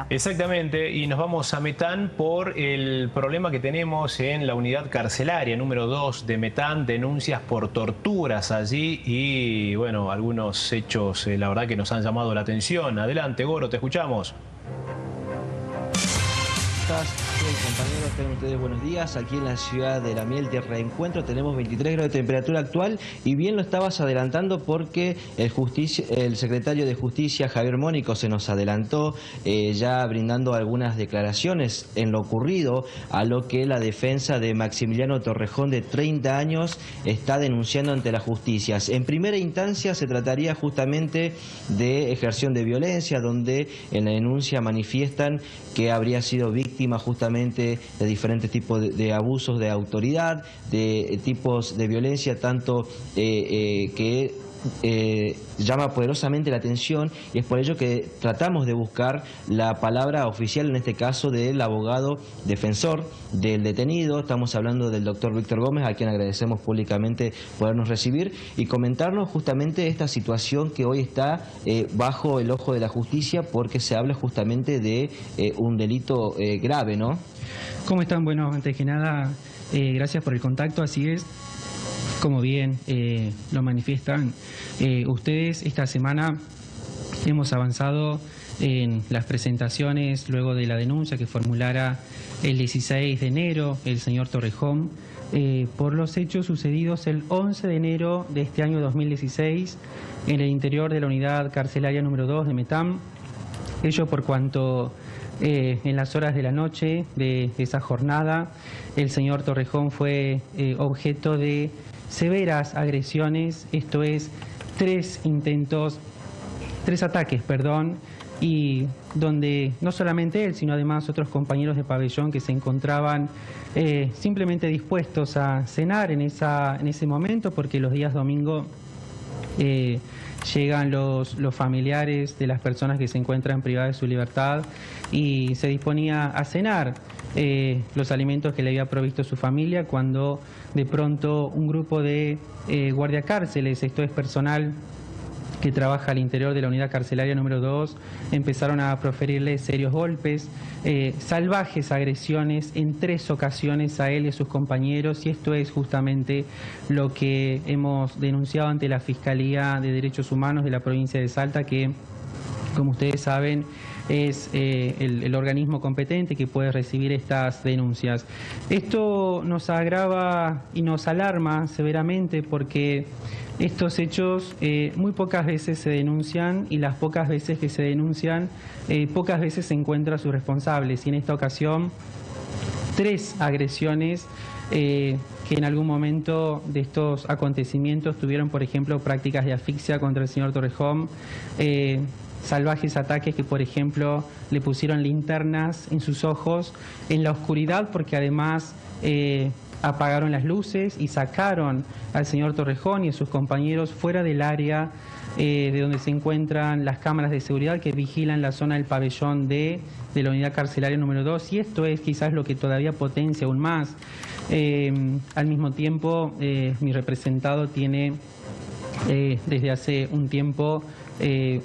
Salta. Exactamente, y nos vamos a Metán por el problema que tenemos en la unidad carcelaria número 2 de Metán, denuncias por torturas allí y, bueno, algunos hechos, la verdad que nos han llamado la atención. Adelante, Goro, te escuchamos. Compañeros, tengan ustedes buenos días. Aquí en la ciudad de La Miel de Reencuentro tenemos 23 grados de temperatura actual y bien lo estabas adelantando porque el secretario de Justicia, Javier Mónico, se nos adelantó ya brindando algunas declaraciones en lo ocurrido a lo que la defensa de Maximiliano Torrejón, de 30 años, está denunciando ante las justicias. En primera instancia se trataría justamente de ejerción de violencia, donde en la denuncia manifiestan que habría sido víctima justamente de diferentes tipos de abusos de autoridad, de tipos de violencia, tanto que llama poderosamente la atención, y es por ello que tratamos de buscar la palabra oficial, en este caso del abogado defensor del detenido. Estamos hablando del doctor Víctor Gómez, a quien agradecemos públicamente podernos recibir y comentarnos justamente esta situación que hoy está bajo el ojo de la justicia, porque se habla justamente de un delito grave, ¿no? ¿Cómo están? Bueno, antes que nada, gracias por el contacto. Así es, como bien lo manifiestan ustedes, esta semana hemos avanzado en las presentaciones luego de la denuncia que formulara el 16 de enero el señor Torrejón por los hechos sucedidos el 11 de enero de este año 2016 en el interior de la unidad carcelaria número 2 de Metán. Ello por cuanto en las horas de la noche de esa jornada el señor Torrejón fue objeto de severas agresiones, esto es, tres ataques, y donde no solamente él, sino además otros compañeros de pabellón que se encontraban simplemente dispuestos a cenar en ese momento, porque los días domingo llegan los familiares de las personas que se encuentran privadas de su libertad y se disponía a cenar los alimentos que le había provisto su familia, cuando de pronto un grupo de guardiacárceles, esto es personal que trabaja al interior de la unidad carcelaria número 2, empezaron a proferirle serios golpes, salvajes agresiones en 3 ocasiones a él y a sus compañeros, y esto es justamente lo que hemos denunciado ante la Fiscalía de Derechos Humanos de la provincia de Salta, que, como ustedes saben, es el organismo competente que puede recibir estas denuncias. Esto nos agrava y nos alarma severamente porque estos hechos muy pocas veces se denuncian, y las pocas veces que se denuncian, pocas veces se encuentran sus responsables. Y en esta ocasión, 3 agresiones que en algún momento de estos acontecimientos tuvieron, por ejemplo, prácticas de asfixia contra el señor Torrejón, salvajes ataques que, por ejemplo, le pusieron linternas en sus ojos en la oscuridad, porque además apagaron las luces y sacaron al señor Torrejón y a sus compañeros fuera del área de donde se encuentran las cámaras de seguridad que vigilan la zona del pabellón de la unidad carcelaria número 2, y esto es quizás lo que todavía potencia aún más. Al mismo tiempo, mi representado tiene desde hace un tiempo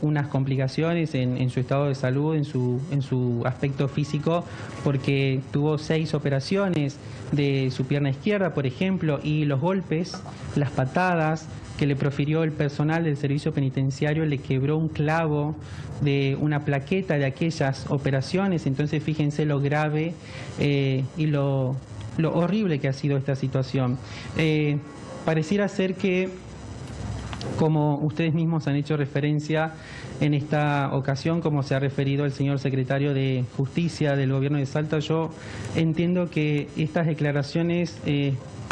unas complicaciones en su estado de salud, en su aspecto físico, porque tuvo 6 operaciones de su pierna izquierda, por ejemplo, y los golpes, las patadas que le profirió el personal del servicio penitenciario le quebró un clavo de una plaqueta de aquellas operaciones. Entonces fíjense lo grave y lo horrible que ha sido esta situación. Pareciera ser que, como ustedes mismos han hecho referencia en esta ocasión, como se ha referido el señor secretario de Justicia del Gobierno de Salta, yo entiendo que estas declaraciones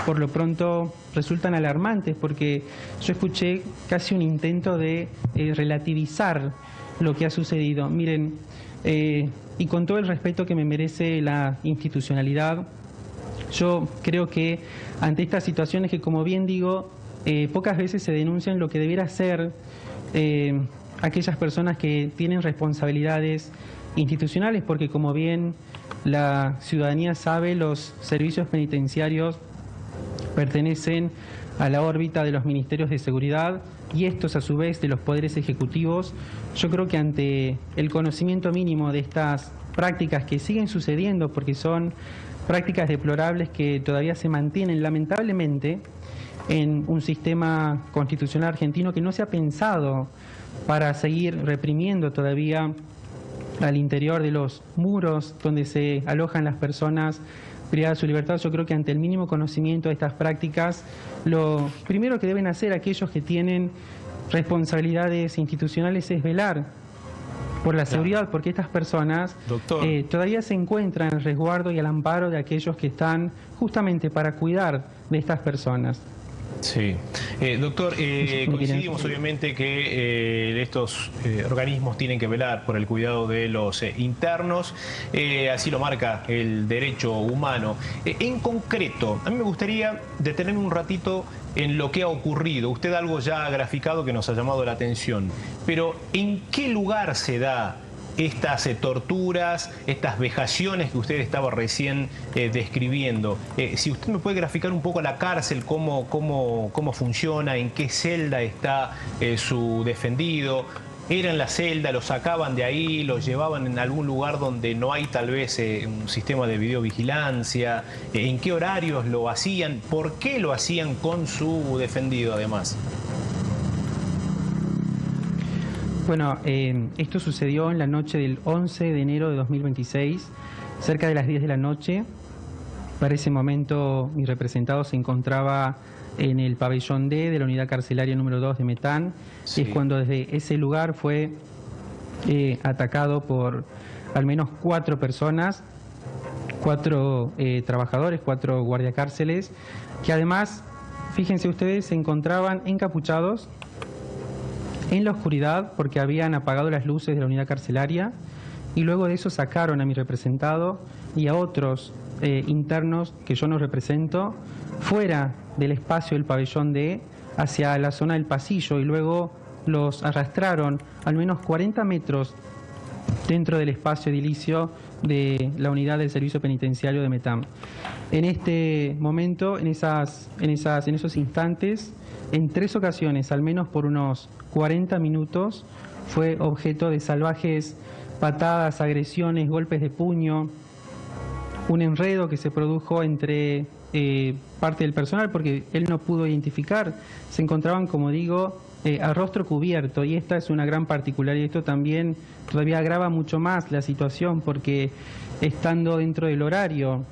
por lo pronto resultan alarmantes, porque yo escuché casi un intento de relativizar lo que ha sucedido. Miren, y con todo el respeto que me merece la institucionalidad, yo creo que ante estas situaciones que, como bien digo, pocas veces se denuncian, lo que debiera ser aquellas personas que tienen responsabilidades institucionales, porque, como bien la ciudadanía sabe, los servicios penitenciarios pertenecen a la órbita de los ministerios de seguridad y estos a su vez de los poderes ejecutivos. Yo creo que ante el conocimiento mínimo de estas prácticas que siguen sucediendo, porque son prácticas deplorables que todavía se mantienen lamentablemente en un sistema constitucional argentino que no se ha pensado para seguir reprimiendo todavía al interior de los muros donde se alojan las personas privadas de su libertad. Yo creo que ante el mínimo conocimiento de estas prácticas, lo primero que deben hacer aquellos que tienen responsabilidades institucionales es velar por la seguridad, porque estas personas todavía se encuentran al resguardo y al amparo de aquellos que están justamente para cuidar de estas personas. Sí. Doctor, coincidimos obviamente que estos organismos tienen que velar por el cuidado de los internos, así lo marca el derecho humano. En concreto, a mí me gustaría detenerme un ratito en lo que ha ocurrido. Usted algo ya ha graficado que nos ha llamado la atención, pero ¿en qué lugar se da estas torturas, estas vejaciones que usted estaba recién describiendo? Si usted me puede graficar un poco la cárcel, cómo funciona, en qué celda está su defendido. ¿Era en la celda, lo sacaban de ahí, lo llevaban en algún lugar donde no hay tal vez un sistema de videovigilancia? ¿En qué horarios lo hacían? ¿Por qué lo hacían con su defendido además? Bueno, esto sucedió en la noche del 11 de enero de 2026, cerca de las 10 de la noche. Para ese momento mi representado se encontraba en el pabellón D de la unidad carcelaria número 2 de Metán. Sí. Y es cuando desde ese lugar fue atacado por al menos 4 personas, 4 trabajadores, 4 guardiacárceles, que además, fíjense ustedes, se encontraban encapuchados en la oscuridad porque habían apagado las luces de la unidad carcelaria, y luego de eso sacaron a mi representado y a otros internos que yo no represento fuera del espacio del pabellón D hacia la zona del pasillo, y luego los arrastraron al menos 40 metros dentro del espacio edilicio de la unidad del servicio penitenciario de Metán. En este momento, en esos instantes, en 3 ocasiones, al menos por unos 40 minutos, fue objeto de salvajes patadas, agresiones, golpes de puño, un enredo que se produjo entre parte del personal porque él no pudo identificar. Se encontraban, como digo, a rostro cubierto, y esta es una gran particularidad, y esto también todavía agrava mucho más la situación porque estando dentro del horario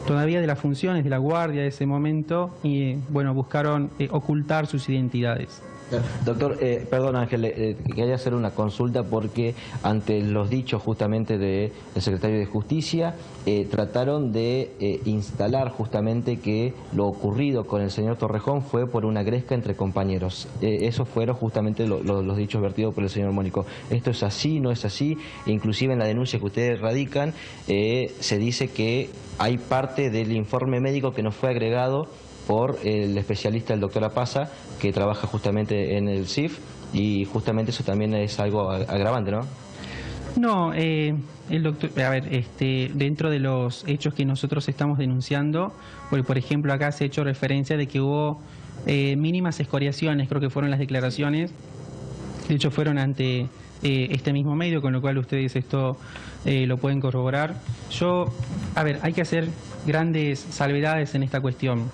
todavía de las funciones de la guardia de ese momento, y bueno, buscaron ocultar sus identidades. Doctor, perdón Ángel, quería hacer una consulta porque ante los dichos justamente del secretario de Justicia, trataron de instalar justamente que lo ocurrido con el señor Torrejón fue por una gresca entre compañeros. Esos fueron justamente los dichos vertidos por el señor Mónico. ¿Esto es así, no es así? Inclusive en la denuncia que ustedes radican se dice que hay parte del informe médico que no fue agregado por el especialista, el doctor Apaza, que trabaja justamente en el CIF, y justamente eso también es algo agravante, ¿no? No, el doctor, a ver, dentro de los hechos que nosotros estamos denunciando, por ejemplo, acá se ha hecho referencia de que hubo mínimas escoriaciones, creo que fueron las declaraciones, de hecho fueron ante este mismo medio, con lo cual ustedes esto lo pueden corroborar. A ver, hay que hacer grandes salvedades en esta cuestión.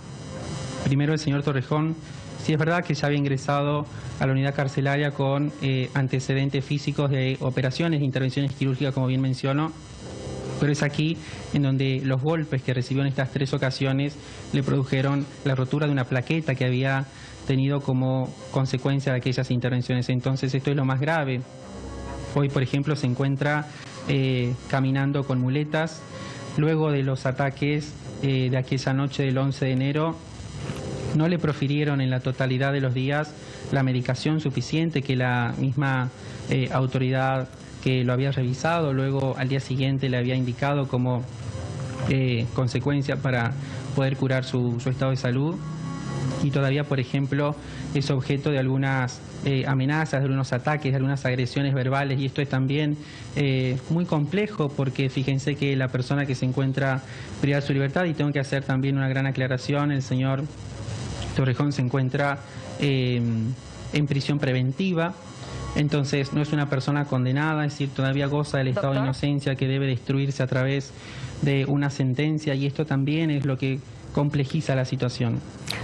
Primero, el señor Torrejón, sí es verdad que ya había ingresado a la unidad carcelaria con antecedentes físicos de operaciones, de intervenciones quirúrgicas, como bien menciono, pero es aquí en donde los golpes que recibió en estas 3 ocasiones le produjeron la rotura de una plaqueta que había tenido como consecuencia de aquellas intervenciones. Entonces esto es lo más grave. Hoy, por ejemplo, se encuentra caminando con muletas. Luego de los ataques de aquella noche del 11 de enero, no le profirieron en la totalidad de los días la medicación suficiente que la misma autoridad que lo había revisado luego al día siguiente le había indicado como consecuencia para poder curar su estado de salud. Y todavía, por ejemplo, es objeto de algunas amenazas, de algunos ataques, de algunas agresiones verbales, y esto es también muy complejo porque fíjense que la persona que se encuentra privada de su libertad, y tengo que hacer también una gran aclaración, el señor Torrejón se encuentra en prisión preventiva. Entonces no es una persona condenada, es decir, todavía goza del estado de inocencia que debe destruirse a través de una sentencia, y esto también es lo que complejiza la situación.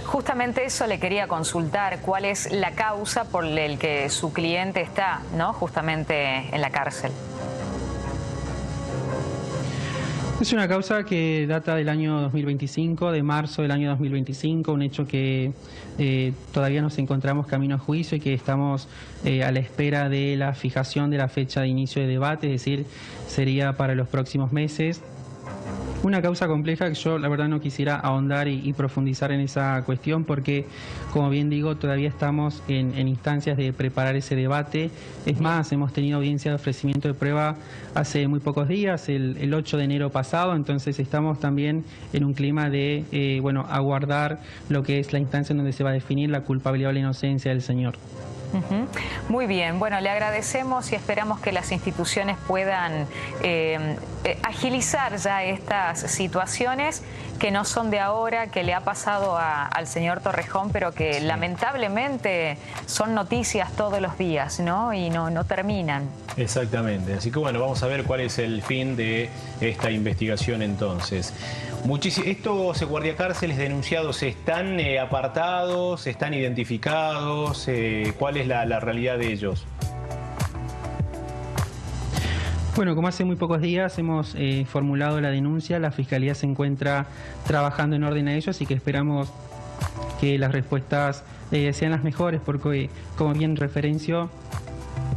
Justamente eso le quería consultar, ¿cuál es la causa por la que su cliente está, ¿no?, justamente en la cárcel? Es una causa que data del año 2025, de marzo del año 2025, un hecho que todavía nos encontramos camino a juicio y que estamos a la espera de la fijación de la fecha de inicio de debate, es decir, sería para los próximos meses. Una causa compleja que yo la verdad no quisiera ahondar y profundizar en esa cuestión porque, como bien digo, todavía estamos en instancias de preparar ese debate. Es más, hemos tenido audiencia de ofrecimiento de prueba hace muy pocos días, el 8 de enero pasado, entonces estamos también en un clima de aguardar lo que es la instancia en donde se va a definir la culpabilidad o la inocencia del señor. Muy bien, bueno, le agradecemos y esperamos que las instituciones puedan agilizar ya estas situaciones que no son de ahora, que le ha pasado al señor Torrejón, pero que lamentablemente son noticias todos los días, ¿no? Y no terminan. Exactamente, así que bueno, vamos a ver cuál es el fin de esta investigación entonces. ¿Estos guardiacárceles denunciados están apartados, están identificados? ¿Cuál es la realidad de ellos? Bueno, como hace muy pocos días hemos formulado la denuncia, la Fiscalía se encuentra trabajando en orden a ello, así que esperamos que las respuestas sean las mejores, porque como bien referencio,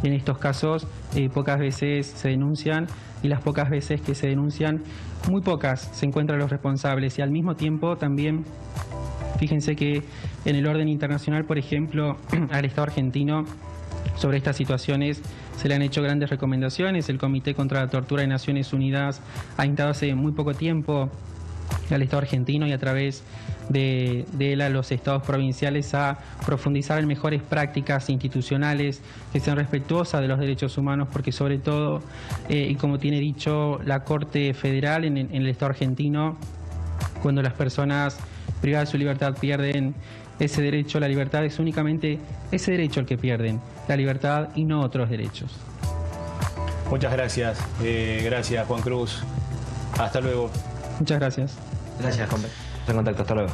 en estos casos pocas veces se denuncian, y las pocas veces que se denuncian, muy pocas se encuentran los responsables, y al mismo tiempo también fíjense que en el orden internacional, por ejemplo, al Estado argentino, sobre estas situaciones se le han hecho grandes recomendaciones. El Comité contra la Tortura de Naciones Unidas ha instado hace muy poco tiempo al Estado argentino y a través de él a los estados provinciales a profundizar en mejores prácticas institucionales que sean respetuosas de los derechos humanos, porque sobre todo, y como tiene dicho la Corte Federal en el Estado argentino, cuando las personas privadas de su libertad pierden ese derecho, la libertad es únicamente ese derecho el que pierden, la libertad y no otros derechos. Muchas gracias. Gracias, Juan Cruz. Hasta luego. Muchas gracias. Gracias, en contacto. Hasta luego.